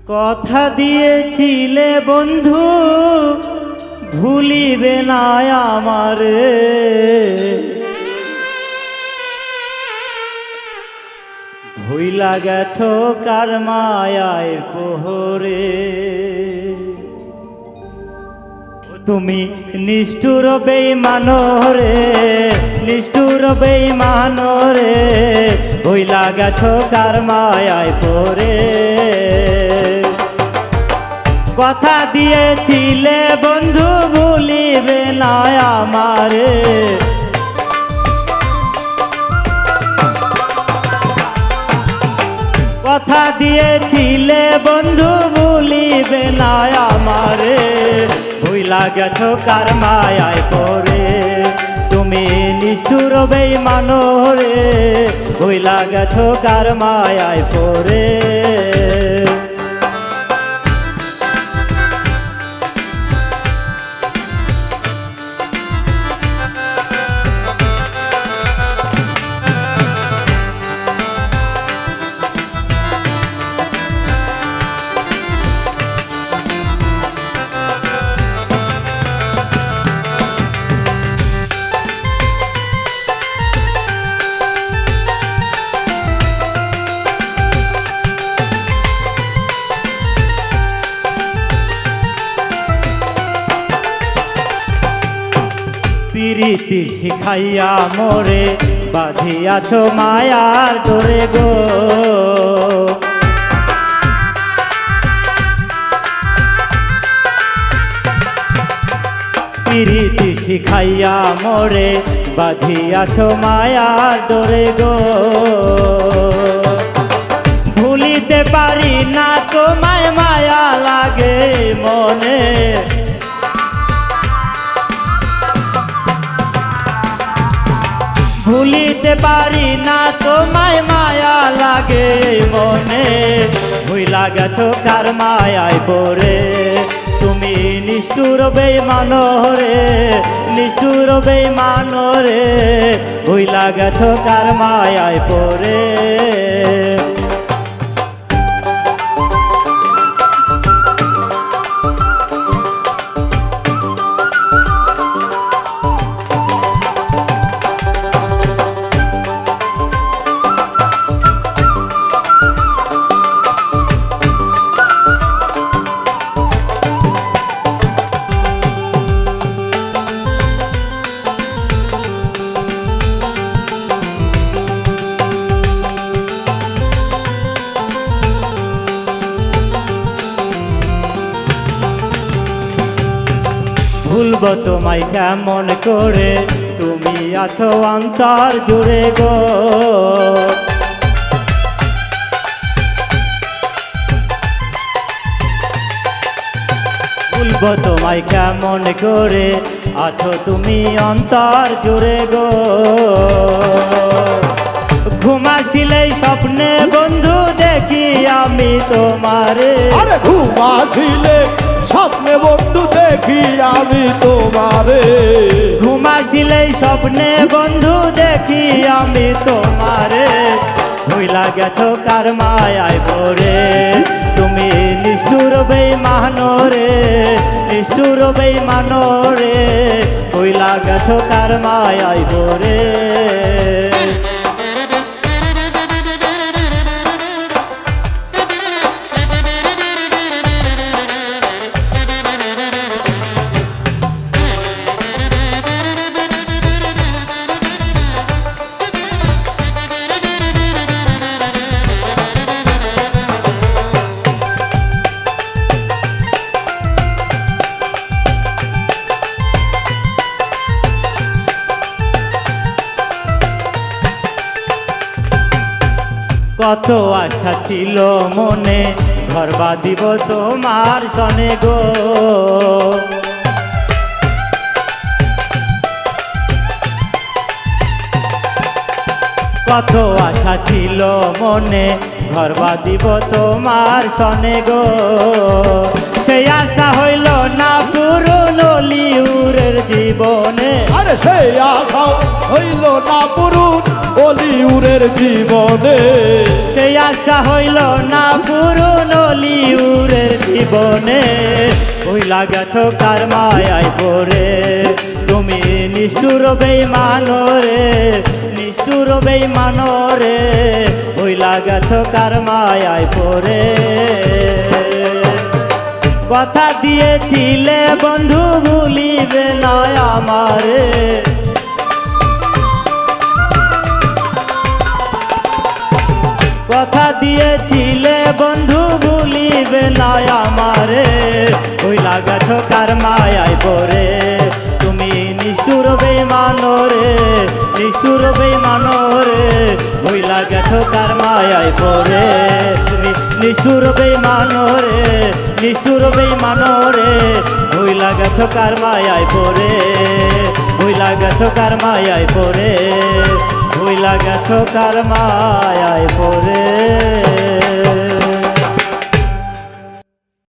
কথা দিয়েছিলে বন্ধু ভুলিবে না আমারে, ভুইলা গেছো কার মায়ায় পোহরে। তুমি নিষ্ঠুর বেঈমান রে, নিষ্ঠুর বেঈমান রে, ভুইলা গেছো কার মায়ায় পড়ে। কথা দিয়েছিলে বন্ধু ভুলিবে না আমারে, কথা দিয়েছিলে বন্ধু ভুলিবে না আমারে, ভুইলা গেছো কার মায়ায় পড়ে। তুমি নিষ্ঠুর বেঈমান রে, ভুইলা গেছো কার মায়ায় পড়ে। প্রীতি শিখাইয়া মোরে বাঁধিয়াছ মায়ার ডোরে গো, প্রীতি শিখাইয়া মোরে বাঁধিয়াছ মায়ার ডোরে গো। ভুলিতে পারি না তোমায়, মায়া লাগে মনে, ভুলিতে পারি না তোমায়, মায়া লাগে মনে, ভুইলা গেছো কার মায়ায় পড়ে। তুমি নিষ্ঠুর বেঈমান রে, নিষ্ঠুর বেঈমান রে, ভুইলা গেছো কার মায়ায় পড়ে। ভুলব তোমায় কেমন করে, তুমি আছো অন্তর জুড়ে গো। ভুলব তোমায় কেমন করে, আছো তুমি অন্তর জুড়ে গো। ঘুমাছিলেই স্বপ্নে বন্ধু দেখি আমি তোমারে, আরে ঘুমাছিলে স্বপ্নে বন্ধু দেখি আমি তোমারে, ঘুমাছিলেই স্বপ্নে বন্ধু দেখি আমি তোমারে, ভুইলা গেছো কার মায়ায় পড়ে। তুমি নিষ্ঠুর বেঈমান রে, নিষ্ঠুর বেঈমান রে, ভুইলা গেছো কার মায়ায় পড়ে। কত আশা ছিল মনে, ঘর বাঁধিব তোমার সনে গো। কত আশা ছিল মনে, ঘর বাঁধিব তোমার সনে গো। সেই আশা হইল না পূরণ লিউরের জীবনে, আরে সেই আশা হইল না পূরণ অলিউরের জীবনে, সেই আশা হইল না পূরণ লিউর জীবনে ভুইলা গেছো কার মায়ায় পড়ে তুমি নিষ্ঠুর বেঈমান রে নিষ্ঠুর বেঈমান রে ভুইলা গেছো কার মায়ায় পড়ে কথা দিয়েছিলে বন্ধু ভুলিবে না আমারে কথা দিয়েছিলে বন্ধু ভুলিবে না আমারে ভুইলা গেছো কার মায়ায় পড়ে তুমি নিষ্ঠুর বেঈমান রে নিষ্ঠুর বেঈমান রে ভুইলা গেছো কার মায়ায় পড়ে তুমি নিষ্ঠুর বেঈমান রে নিষ্ঠুর বেঈমান রে ভুইলা গেছো কার মায়ায় পড়ে ভুইলা গেছো কার মায়ায় পড়ে ভুইলা গেছো কার মায়ায় পড়ে